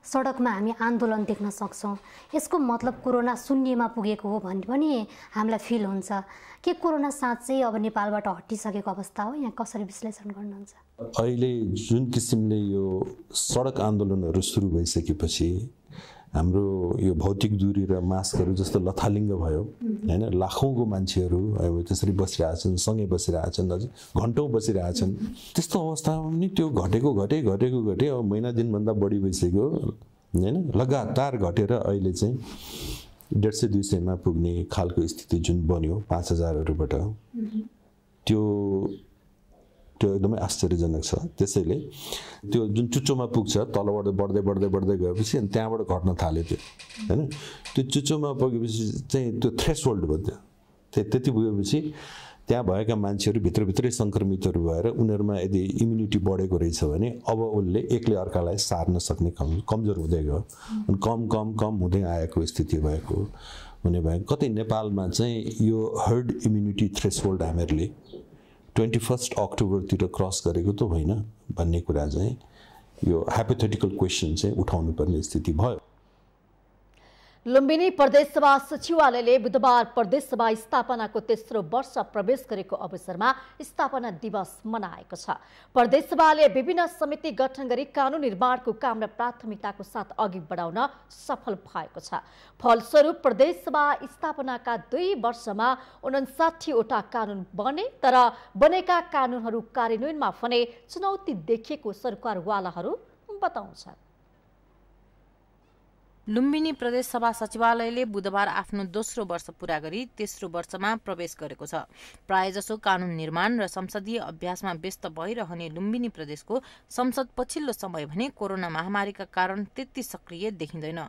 सडकमा हामी आन्दोलन देख्न सक्छौँ, यसको मतलब कोरोना शून्यमा पुगेको हो भन्ने पनि हामीलाई फिल हुन्छ के कोरोना साँच्चै अब नेपालबाट हटिसकेको अवस्था हो? यहाँ कसरी विश्लेषण गर्नुहुन्छ? अहिले जुन किसिमले यो सडक आन्दोलनहरू सुरु भइसकेपछि हाम्रो यो भौतिक दूरी र मास्कहरू जस्तो लथालिङ्ग भयो हैन, लाखौँको मान्छेहरू अब त्यसरी बसिरहेछन्, सँगै बसिरहेछन्, घन्टौँ बसिरहेछन्। त्यस्तो अवस्थामा पनि त्यो घटेको अब महिना दिनभन्दा बढी भइसक्यो हैन, लगातार घटेर अहिले चाहिँ 150-200 मा पुग्ने खालको स्थिति जुन बन्यो 5000हरूबाट त्यो एकदमै आश्चर्यजनक छ। त्यसैले त्यो जुन चुच्चोमा पुग्छ तलबाट बढ्दै गएपछि अनि त्यहाँबाट घट्न थाल्यो त्यो हैन। त्यो चुच्चोमा पुगेपछि चाहिँ त्यो थ्रेसहोल्ड भयो, त्यति पुगेपछि त्यहाँ भएका मान्छेहरू भित्रभित्रै सङ्क्रमितहरू भएर उनीहरूमा यदि इम्युनिटी बढेको रहेछ भने अब उसले एकले अर्कालाई सार्न सक्ने कमजोर हुँदै गयो अनि कम हुँदै आएको स्थिति भएको हुने भयो। कतै नेपालमा चाहिँ यो हर्ड इम्युनिटी थ्रेसहोल्ड हामीहरूले 21 अक्टोबरतिर क्रस गरेको त होइन भन्ने कुरा चाहिँ यो हाइपोथेटिकल क्वेसन चाहिँ उठाउनु पर्ने स्थिति भयो। लुम्बिनी प्रदेशसभा सचिवालयले बुधबार प्रदेशसभा स्थापनाको तेस्रो वर्ष प्रवेश गरेको अवसरमा स्थापना दिवस मनाएको छ। प्रदेशसभाले विभिन्न समिति गठन गरी कानून निर्माणको कामलाई प्राथमिकताको साथ अघि बढाउन सफल भएको छ। फलस्वरूप प्रदेशसभा स्थापनाका 2 वर्षमा 59 वटा कानून बने, तर बनेका कानूनहरू कार्यान्वयनमा भने चुनौती देखिएको सरकारवालाहरू बताउँछन्। लुम्बिनी प्रदेशसभा सचिवालयले बुधबार आफ्नो दोस्रो वर्ष पूरा गरी तेस्रो वर्षमा प्रवेश गरेको छ। प्रायजसो कानून निर्माण र संसदीय अभ्यासमा व्यस्त भइरहने लुम्बिनी प्रदेशको संसद पछिल्लो समय भने कोरोना महामारीका कारण त्यति सक्रिय देखिँदैन।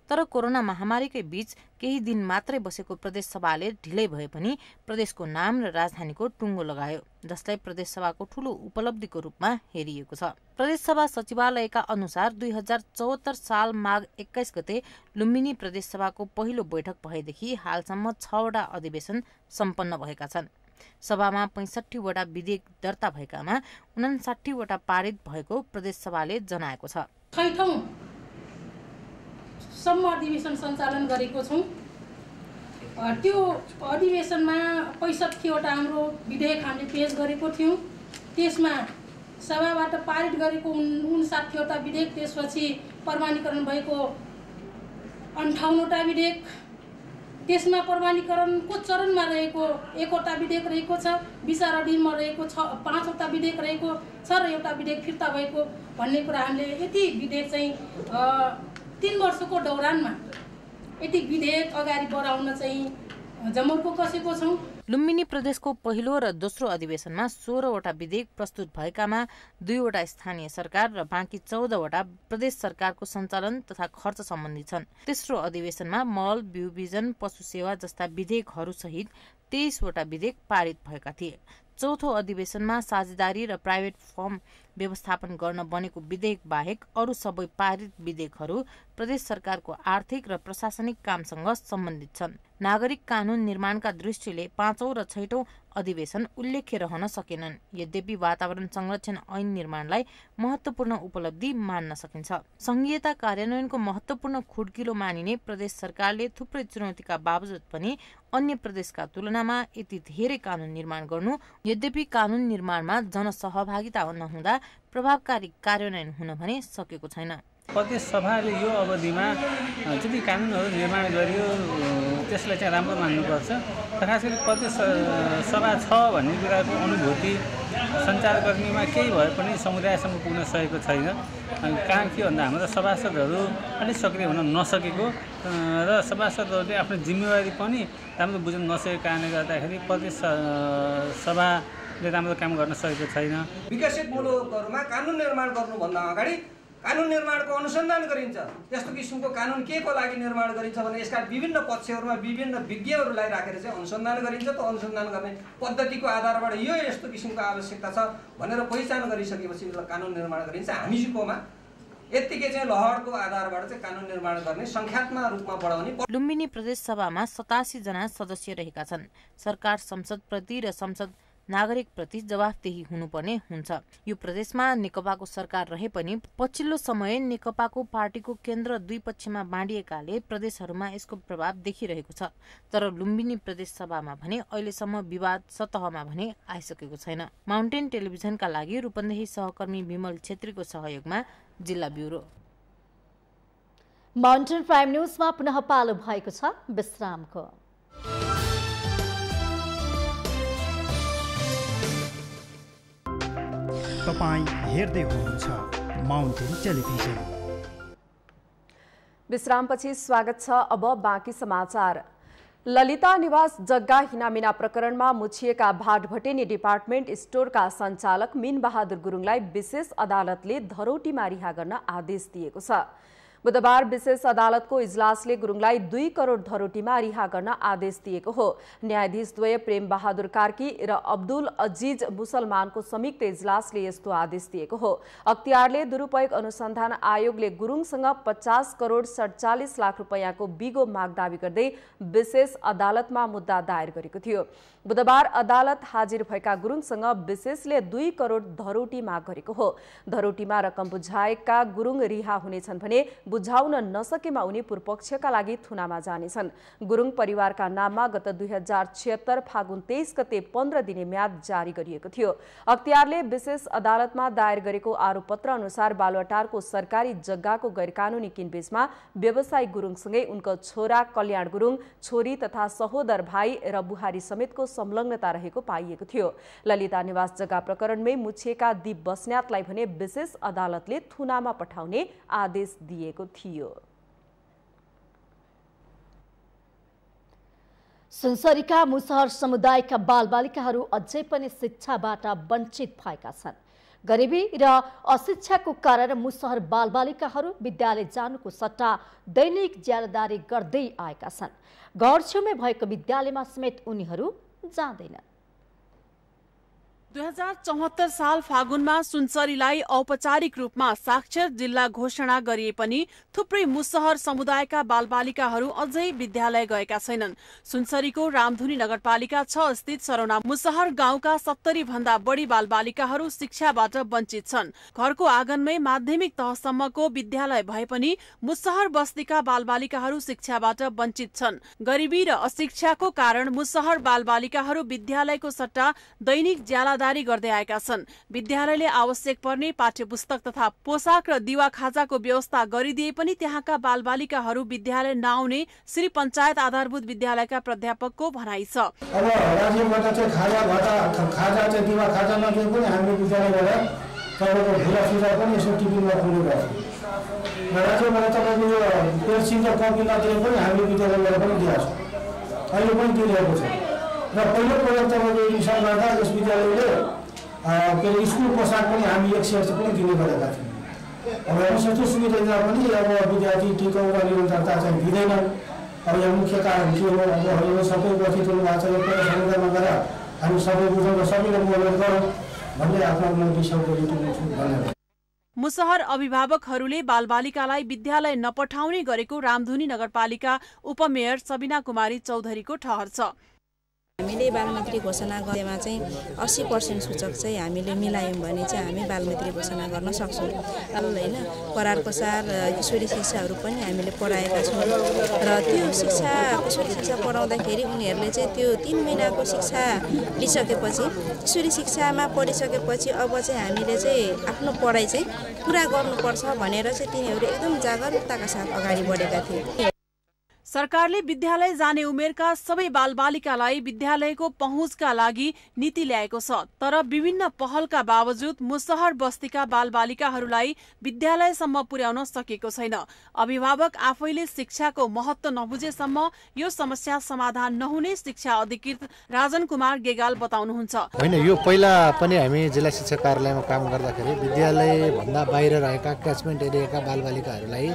तर कोरोना महामारीकै बीच केही दिन मात्रै बसेको प्रदेशसभाले ढिलै भए पनि प्रदेशको नाम र राजधानीको टुङ्गो लगायो, जसलाई प्रदेशसभाको ठूलो उपलब्धिको रूपमा हेरिएको छ। प्रदेशसभा सचिवालयका अनुसार 2074 साल माघ 21 गते लुम्बिनी प्रदेशसभाको पहिलो बैठक भएदेखि हालसम्म 6 वटा अधिवेशन सम्पन्न भएका छन्। सभामा 65 वटा विधेयक दर्ता भएकामा 59 वटा पारित भएको प्रदेशसभाले जनाएको छ। 6औं सम्म अधिवेशन सञ्चालन गरेको छौं। त्यो अधिवेशनमा 65 वटा हाम्रो विधेयक हामीले पेश गरेको थियौं। त्यसमा सभाबाट पारित गरेको 59 वटा विधेयक, त्यसपछि प्रमाणीकरण भएको 58 वटा विधेयक, त्यसमा प्रमाणीकरणको चरणमा रहेको 1 वटा विधेयक रहेको छ, विचार अधीनमा रहेको 5 वटा विधेयक रहेको छ र एउटा विधेयक फिर्ता भएको भन्ने कुरा हामीले यति विधेयक चाहिँ 3 वर्षको दौरानमा यति विधेयक अगाडि बढाउन चाहिँ जमर्को कसेको छौं। लुम्बिनी प्रदेशको पहिलो र दोस्रो अधिवेशनमा 16 वटा विधेयक प्रस्तुत भएकामा 2 वटा स्थानीय सरकार र बाँकी 14 वटा प्रदेश सरकारको सञ्चालन तथा खर्च सम्बन्धी छन्। तेस्रो अधिवेशनमा मल, बिउ बिजन, पशु सेवा जस्ता विधेयकहरू सहित 23 वटा विधेयक पारित भएका थिए। चौथो अधिवेशनमा साझेदारी र प्राइभेट फर्म व्यवस्थापन गर्न बनेको विधेयक बाहेक अरू सबै पारित विधेयकहरू प्रदेश सरकारको आर्थिक र प्रशासनिक कामसँग सम्बन्धित छन्। नागरिक कानून निर्माणका दृष्टिले 5औं र 6औं अधिवेशन उल्लेख्य रहन सकेनन्। यद्यपि वातावरण संरक्षण ऐन निर्माणलाई महत्वपूर्ण उपलब्धि मान्न सकिन्छ। संघीयता कार्यान्वयनको महत्वपूर्ण खुड्किलो मानिने प्रदेश सरकारले थुप्रै चुनौतीका बावजुद पनि अन्य प्रदेशका तुलनामा यति धेरै कानून निर्माण गर्नु, यद्यपि कानून निर्माणमा जनसहभागिता नहुँदा प्रभावकारी कार्यान्वयन हुन भने सकेको छैन। प्रदेश सभाले यो अवधिमा जति कानुनहरू निर्माण गरियो त्यसलाई चाहिँ राम्रो मान्नुपर्छ। खास गरी प्रदेश सभा छ भन्ने कुराको अनुभूति सञ्चारकर्मीमा केही भए पनि समुदायसम्म पुग्न सकेको छैन। कारण के भन्दा हाम्रो सभासदहरू अलिक सक्रिय हुन नसकेको र सभासदहरूले आफ्नो जिम्मेवारी पनि राम्रो बुझ्न नसकेको कारणले गर्दाखेरि प्रदेश सभाले राम्रो काम गर्न सकेको छैन। विकसित मुलुकहरूमा कानुन निर्माण गर्नुभन्दा अगाडि कानुन निर्माणको अनुसन्धान गरिन्छ। यस्तो किसिमको कानुन के को लागि निर्माण गरिन्छ भने यसका विभिन्न पक्षहरूमा विभिन्न विज्ञहरूलाई राखेर चाहिँ अनुसन्धान गरिन्छ। त्यो अनुसन्धान गर्ने पद्धतिको आधारबाट यो यस्तो किसिमको आवश्यकता छ भनेर पहिचान गरिसकेपछि कानुन निर्माण गरिन्छ। हामीसिकोमा यतिकै चाहिँ लहरको आधारबाट चाहिँ कानुन निर्माण गर्ने संख्यात्मक रूपमा बढाउने। लुम्बिनी प्रदेश सभामा 87 जना सदस्य रहेका छन्। सरकार संसदप्रति र संसद नागरिकप्रति जवाफदेही हुनुपर्ने हुन्छ। यो प्रदेशमा नेकपाको सरकार रहे पनि पछिल्लो समय नेकपाको पार्टीको केन्द्र दुई पक्षमा बाँडिएकाले प्रदेशहरूमा यसको प्रभाव देखिरहेको छ। तर लुम्बिनी प्रदेश सभामा भने अहिलेसम्म विवाद सतहमा भने आइसकेको छैन। माउन्टेन टेलिभिजनका लागि रूपन्देही सहकर्मी विमल छेत्रीको सहयोगमा जिल्ला ब्युरो। माउन्टेन प्राइम न्यूजमा पुनः पालो भएको छ विश्रामको। तपाईं हेर्दै हुनुहुन्छ माउन्टेन टेलिभिजन। विश्रामपछि स्वागत छ। अब बाँकी समाचार। ललिता निवास जग्गा हिनामिना प्रकरणमा मुछिएका भाटभटेनी डिपार्टमेन्ट स्टोरका सञ्चालक मीन बहादुर गुरुङलाई विशेष अदालतले धरोटीमा रिहा गर्न आदेश दिएको छ। बुधबार विशेष अदालतको इजलासले गुरुङलाई 2 करोड धरोटीमा रिहा गर्न आदेश दिएको हो। न्यायाधीश द्वय प्रेम बहादुर कार्की र अब्दुल अजीज मुसलमानको संयुक्त इजलासले यस्तो आदेश दिएको हो। अख्तियारले दुरुपयोग अनुसन्धान आयोगले गुरुङसँग 50 करोड 47 लाख रुपैयाँको बिगो माग दावी गर्दै विशेष अदालतमा मुद्दा दायर गरेको थियो। बुधबार अदालत हाजिर भएका गुरुङसँग विशेषले 2 करोड धरोटी माग गरेको हो। धरोटीमा रकम बुझाएका गुरुङ रिहा हुनेछन् भने बुझाउन नसकेमा उनी पूर्वपक्षका लागि थुनामा जानेछन्। गुरुङ परिवारका नाममा गत 2076 फागुन 23 गते 15 दिने म्याद जारी गरिएको थियो। अख्तियारले विशेष अदालतमा दायर गरेको आरोपपत्र अनुसार बालुवाटारको सरकारी जग्गाको गैरकानूनी किनबेचमा व्यवसायी गुरुङसँगै उनको छोरा कल्याण गुरुङ, छोरी तथा सहोदर भाइ र बुहारी समेतको संलग्नता रहेको पाइएको थियो। ललिता निवास जग्गा प्रकरणमै मुछिएका दीप बस्न्यातलाई भने विशेष अदालतले थुनामा पठाउने आदेश दिएको थियो। सुनसरीका मुसहर समुदायका बालबालिकाहरू अझै पनि शिक्षाबाट वञ्चित भएका छन्। गरिबी र अशिक्षाको कारण मुसहर बालबालिकाहरू विद्यालय जानुको सट्टा दैनिक ज्यालादारी गर्दै आएका छन्। घर छेउमै भएको विद्यालयमा समेत उनीहरू जाँदैनन्। 2074 साल फागुनमा सुनसरीलाई औपचारिक रूपमा साक्षर जिल्ला घोषणा गरिए पनि थुप्रै मुसहर समुदायका बालबालिकाहरू अझै विद्यालय गएका छैनन्। सुनसरीको रामधुनी नगरपालिका 6 स्थित सरौना मुसहर गाउँका 70 भन्दा बढी बालबालिकाहरू शिक्षाबाट वञ्चित छन्। घरको आँगनमै माध्यमिक तहसम्मको विद्यालय भए पनि मुसहर बस्तीका बालबालिकाहरू शिक्षाबाट वञ्चित छन्। गरिबी र अशिक्षाको कारण मुसहर बालबालिकाहरू विद्यालयको सट्टा दैनिक ज्याला दारी गर्दै आएका छन्। विद्यालयले आवश्यक पर्ने पाठ्यपुस्तक तथा पोसाक र दिवा खाजाको व्यवस्था गरिदिए पनि त्यहाँका बालबालिकाहरू विद्यालय नआउने श्री पञ्चायत आधारभूत विद्यालयका प्राध्यापकको भनाइ छ। अब राज्यबाट चाहिँ खाजा चाहिँ दिवा खाजा नदिए पनि हामीले विद्यालयबाट तपाईँको भुला सुझाव पनि यसो टिफिनमा खुल्नु गर्छ। राज्यबाट तपाईँको यो पेन्सिल र कपी नदिए पनि हामीले विद्यालयबाट पनि दिएको छ, अहिले पनि दिइरहेको छ। र पहिलोपल्ट तपाईँको एडमिसन गर्दा यस विद्यालयले के अरे स्कुल पोसाक पनि हामी 1 सेट पनि दिने गरेका थियौँ। अब यस्तो सुविधा पनि अब विद्यार्थी टिकाउ र निरन्तरता चाहिँ दिँदैन। अब यो मुख्य कारण के हो? अब यो सबै गठित हुनु भएको छ। यो पहिलो समुदायमा गएर हामी सबै बुझाउन सबैले मद्दत गरौँ भन्ने आफ्नो विषय गरिदिनु छु। धन्यवाद। मुसहर अभिभावकहरूले बालबालिकालाई विद्यालय नपठाउने गरेको रामधुनी नगरपालिका उपमेयर सबिना कुमारी चौधरीको ठहर छ। हामीले बालमैत्री घोषणा गरेमा चाहिँ 80% सूचक चाहिँ हामीले मिलायौँ भने चाहिँ हामी बालमैत्री घोषणा गर्न सक्छौँ हैन। करारको सार किशोरी शिक्षाहरू पनि हामीले पढाएका छौँ र त्यो शिक्षा किशोरी शिक्षा पढाउँदाखेरि उनीहरूले चाहिँ त्यो 3 महिनाको शिक्षा लिइसकेपछि किशोरी शिक्षामा पढिसकेपछि अब चाहिँ हामीले चाहिँ आफ्नो पढाइ चाहिँ पुरा गर्नुपर्छ भनेर चाहिँ तिनीहरू एकदम जागरुकताका साथ अगाडि बढेका थिए। सरकारले विद्यालय जाने उमेरका सबै बालबालिकालाई विद्यालयको पहुँचका लागि नीति ल्याएको छ, तर विभिन्न पहलका बावजुद मुसहर बस्तीका बालबालिकाहरूलाई विद्यालयसम्म पुर्याउन सकेको छैन। अभिभावक आफैले शिक्षाको महत्व नबुझेसम्म यो समस्या समाधान नहुने शिक्षा अधिकृत राजन कुमार गेगाल बताउनुहुन्छ। होइन, यो पहिला पनि हामी जिल्ला शिक्षा कार्यालयमा काम गर्दाखेरि विद्यालय भन्दा बाहिर रहेका क्याचमेन्ट एरियाका बालबालिकाहरूलाई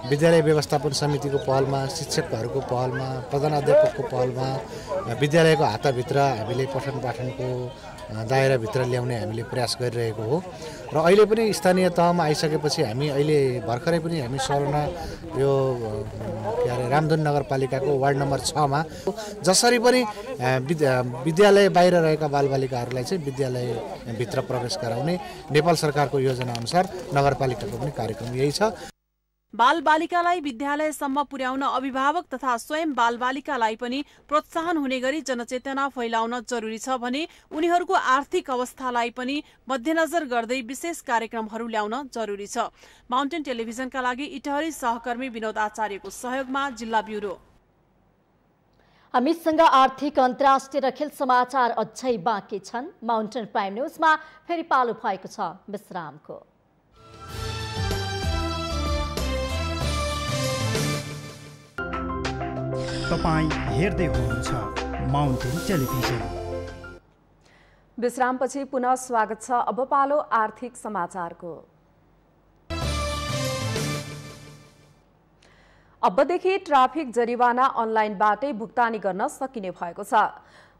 विद्यालय व्यवस्थापन समितिको पहलमा, शिक्षकहरूको पहलमा, प्रधानाध्यापकको पहलमा, विद्यालयको हातभित्र हामीले पठन पाठनको दायराभित्र ल्याउने हामीले प्रयास गरिरहेको हो। र अहिले पनि स्थानीय तहमा आइसकेपछि हामी अहिले भर्खरै पनि हामी सरोना यो रामधुन नगरपालिकाको वार्ड नम्बर 6 मा जसरी पनि विद्यालय बाहिर रहेका बालबालिकाहरूलाई चाहिँ विद्यालयभित्र प्रवेश गराउने नेपाल सरकारको योजना अनुसार नगरपालिकाको पनि कार्यक्रम यही छ। बालबालिकालाई विद्यालयसम्म पुर्याउन अभिभावक तथा स्वयं बालबालिकालाई पनि प्रोत्साहन हुने गरी जनचेतना फैलाउन जरुरी छ भने उनीहरूको आर्थिक अवस्थालाई पनि मध्यनजर गर्दै विशेष कार्यक्रमहरू ल्याउन जरुरी छ। माउन्टेन टेलिभिजनका लागि इटहरी सहकर्मी विनोद आचार्यको सहयोगमा जिल्ला ब्युरो। हामीसँग आर्थिक अन्तर्राष्ट्रिय र खेल समाचार अझै बाँकी छन्। माउन्टेन प्राइम न्युजमा फेरि पालो भएको छ विश्रामको। तपाईं हेर्दै हुनुहुन्छ माउन्टेन टेलिभिजन। विश्रामपछि पुनः स्वागत छ। अब पालो आर्थिक समाचारको। अबदेखि ट्राफिक जरिवाना अनलाइनबाटै भुक्तानी गर्न सकिने भएको छ।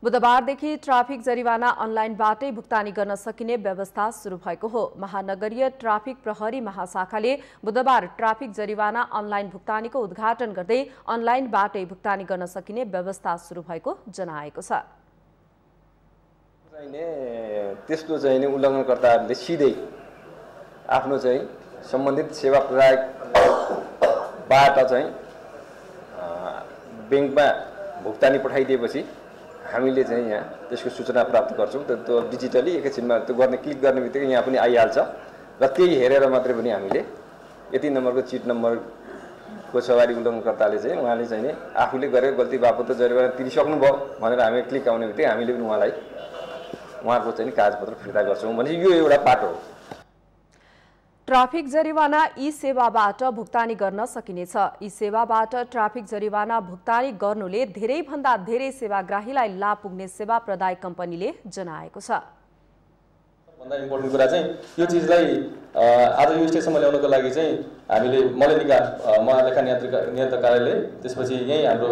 बुधबारदेखि ट्राफिक जरिवाना अनलाइनबाटै भुक्तानी गर्न सकिने व्यवस्था सुरु भएको हो। महानगरीय ट्राफिक प्रहरी महाशाखाले बुधबार ट्राफिक जरिवाना अनलाइन भुक्तानीको उद्घाटन गर्दै अनलाइनबाटै भुक्तानी गर्न सकिने व्यवस्था सुरु भएको जनाएको छ। त्यसको चाहिँ उल्लङ्घनकर्ताहरूले सिधै आफ्नो चाहिँ सम्बन्धित सेवा प्रदायकबाट चाहिँ ब्याङ्कमा भुक्तानी पठाइदिएपछि हामीले चाहिँ यहाँ त्यसको सूचना प्राप्त गर्छौँ। त्यो डिजिटली एकैछिनमा त्यो क्लिक गर्ने बित्तिकै यहाँ पनि आइहाल्छ र त्यही हेरेर मात्रै पनि हामीले यति नम्बरको चिट नम्बरको सवारी उल्लङ्घनकर्ताले चाहिँ उहाँले चाहिँ आफूले गरेको गल्ती बापत त जरिवाना तिरिसक्नुभयो भनेर हामी क्लिक आउने बित्तिकै हामीले पनि उहाँको चाहिँ कागजपत्र फिर्ता गर्छौँ भने यो एउटा पाटो हो। ट्राफिक जरिवाना ई सेवाबाट भुक्तानी गर्न सकिनेछ। ई सेवाबाट ट्राफिक जरिवाना भुक्तानी गर्नुले धेरैभन्दा धेरै सेवाग्राहीलाई लाभ पुग्ने सेवा प्रदायक कम्पनीले जनाएको छ। भन्दा इम्पोर्टेन्ट कुरा चाहिँ यो चिजलाई आज यो स्टेसनमा ल्याउनको लागि चाहिँ हामीले मलेनिका महालेखा नियन्त्रक कार्यालय, त्यसपछि यही हाम्रो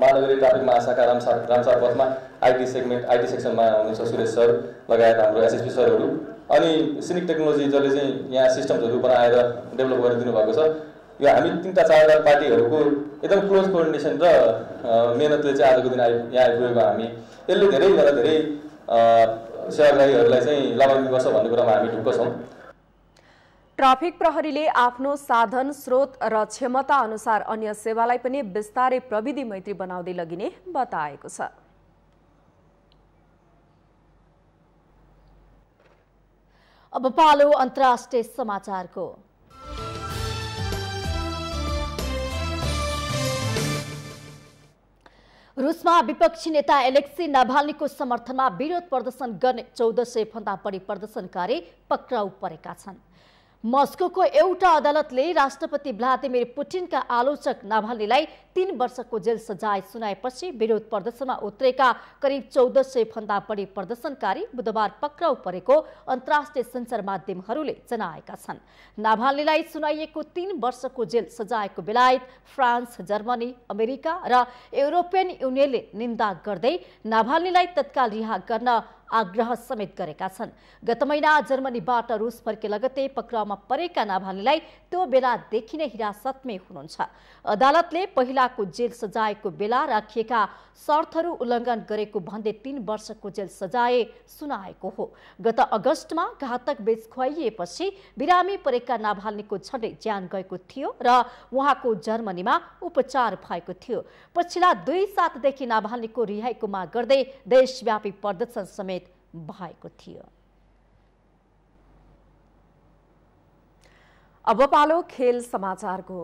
महानगरीय ट्राफिक महाशाखा रामसार पथमा आइटी सेक्सनमा हुनुहुन्छ सुरेश सर लगायत हाम्रो एसएसपी सरहरू, अनि सिनिक टेक्नोलोजी जसले चाहिँ यहाँ सिस्टम्सहरू बनाएर डेभलप गरिदिनु भएको छ। यो हामी 3-4 पार्टीहरूको एकदम क्लोज कोअर्डिनेसन र मेहनतले चाहिँ आजको दिन यहाँ आइपुगेको हामी यसले धेरैभन्दा धेरै सेवाग्राहीहरूलाई चाहिँ लाभान्वित गर्छ भन्ने कुरामा हामी ढुक्क छौँ। ट्राफिक प्रहरीले आफ्नो साधन, स्रोत र क्षमता अनुसार अन्य सेवालाई पनि बिस्तारै प्रविधि मैत्री बनाउँदै लगिने बताएको छ। अब पालो अन्तर्राष्ट्रिय समाचारको। रुसमा विपक्षी नेता एलेक्सी नाभाल्नीको समर्थनमा विरोध प्रदर्शन गर्ने 1400 भन्दा बढी प्रदर्शनकारी पक्राउ परेका छन्। मस्कोको एउटा अदालतले राष्ट्रपति भ्लादिमिर पुटिनका आलोचक नाभाल्नीलाई 3 वर्षको जेल सजाय सुनाएपछि विरोध प्रदर्शनमा उत्रेका करिब 1400 भन्दा बढी प्रदर्शनकारी बुधबार पक्राउ परेको अन्तर्राष्ट्रिय सञ्चार माध्यमहरूले जनाएका छन्। नाभाल्नीलाई सुनाइएको 3 वर्षको जेल सजायको बेलायत, फ्रान्स, जर्मनी, अमेरिका र युरोपियन युनियनले निन्दा गर्दै नाभाल्नीलाई तत्काल रिहा गर्न आग्रह समेत गरेका छन्। गत महिना जर्मनीबाट रुस फर्के लगत्तै पक्राउमा परेका नाभाल्नीलाई त्यो बेलादेखि नै हिरासतमै हुनुहुन्छ। अदालतले पहिलाको जेल सजायको बेला राखिएका शर्तहरू उल्लङ्घन गरेको भन्दै 3 वर्षको जेल सजाय सुनाएको हो। गत अगस्तमा घातक विष खुवाइएपछि बिरामी परेका नाभाल्नीको झन्डै ज्यान गएको थियो र उहाँको जर्मनीमा उपचार भएको थियो। पछिल्ला 2 सातादेखि नाभाल्नीको रिहाईको माग गर्दै देशव्यापी प्रदर्शन समेत भएको थियो। अब पालो खेल समाचारको।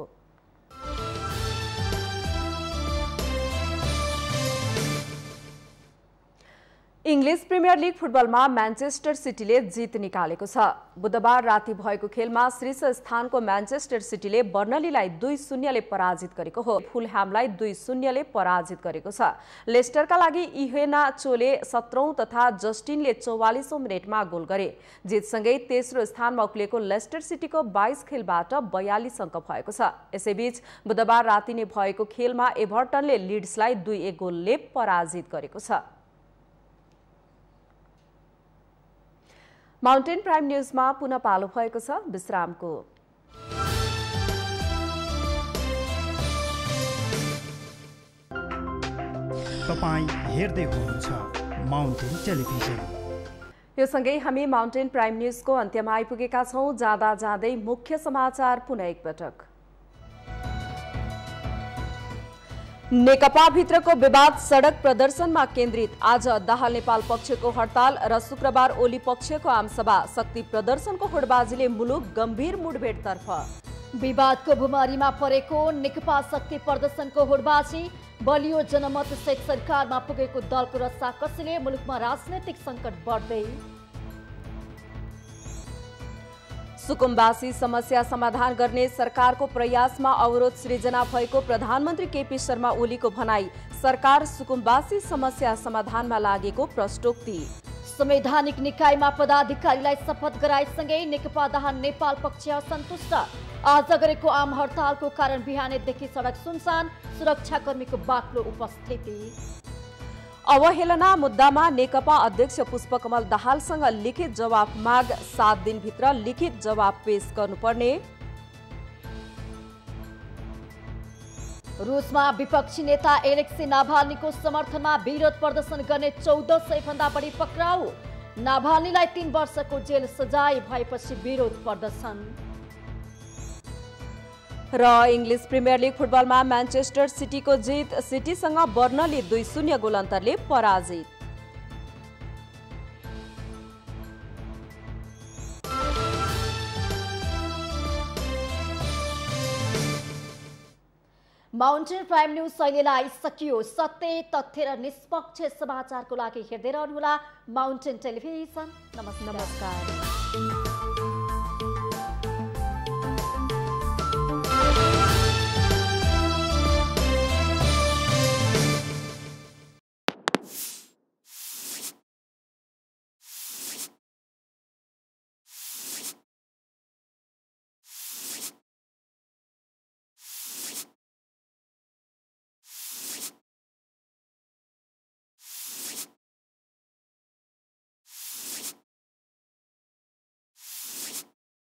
इङ्ग्लिस प्रिमियर लिग फुटबलमा म्यान्चेस्टर सिटीले जित निकालेको छ। बुधबार राति भएको खेलमा शीर्ष स्थानको म्यान्चेस्टर सिटीले बर्नलीलाई 2-0ले पराजित गरेको हो। फुलह्यामलाई 2-0ले पराजित गरेको छ। लेस्टरका लागि इहेनाचोले 17औं तथा जस्टिनले 44औं मिनेटमा गोल गरे। जितसँगै तेस्रो स्थानमा उक्लेको लेस्टर सिटीको 22 खेलबाट 42 अङ्क भएको छ। यसैबीच बुधबार राति नै भएको खेलमा एभर्टनले लिड्सलाई 2-1 गोलले पराजित गरेको छ। माउन्टेन प्राइम न्यूजमा पुनः पालो भएको छ विश्रामको। तपाईं हेर्दै हुनुहुन्छ माउन्टेन टेलिभिजन। यो सँगै हामी माउन्टेन प्राइम न्यूजको अन्त्यमा आइपुगेका छौं। जाँदा जाँदै मुख्य समाचार पुनः एकपटक। नेकपा भित्रको विवाद सडक प्रदर्शनमा केन्द्रित। आज दाहाल नेपाल पक्षको हडताल र शुक्रबार ओली पक्षको आमसभा। शक्ति प्रदर्शनको होडबाजीले मुलुक गम्भीर मुठभेडतर्फ। विवादको भुमारीमा परेको नेकपा शक्ति प्रदर्शनको होडबाजी। बलियो जनमत सहित सरकारमा पुगेको दलको रस्साकसीले मुलुकमा राजनैतिक संकट बढ्दै। सुकुम्बासी समस्या समाधान गर्ने सरकारको प्रयासमा अवरोध सृजना भएको प्रधानमन्त्री केपी शर्मा ओलीको भनाई। सरकार सुकुम्बासी समस्या समाधानमा लागेको प्रश्नोक्ति। संवैधानिक निकायमा पदाधिकारीलाई शपथ गराएसँगै नेकपा दाहाल नेपाल पक्ष असन्तुष्ट। आज गरेको आम हडतालको कारण बिहानैदेखि सडक सुनसान। सुरक्षाकर्मीको बाक्लो उपस्थिति। अवहेलना मुद्दामा नेकपा अध्यक्ष पुष्पकमल दाहालसँग लिखित जवाफ माग। 7 दिनभित्र लिखित जवाफ पेश गर्नुपर्ने। रुसमा विपक्षी नेता एलेक्सी नाभाल्नीको समर्थनमा विरोध प्रदर्शन गर्ने 1400 भन्दा बढी पक्राउ। नाभाल्नीलाई 3 वर्षको जेल सजाय भएपछि विरोध प्रदर्शन। र इङ्ग्लिस प्रिमियर लिग फुटबलमा म्यान्चेस्टर सिटीको जित। सिटीसँग बर्नली 2-0 गोल अन्तरले पराजित। माउन्टेन प्राइम न्यूज शैलीलाई सकियो। सत्य, तथ्य र निष्पक्ष समाचारको लागि हेर्दै रहनुहोला माउन्टेन टेलिभिजन। नमस्कार।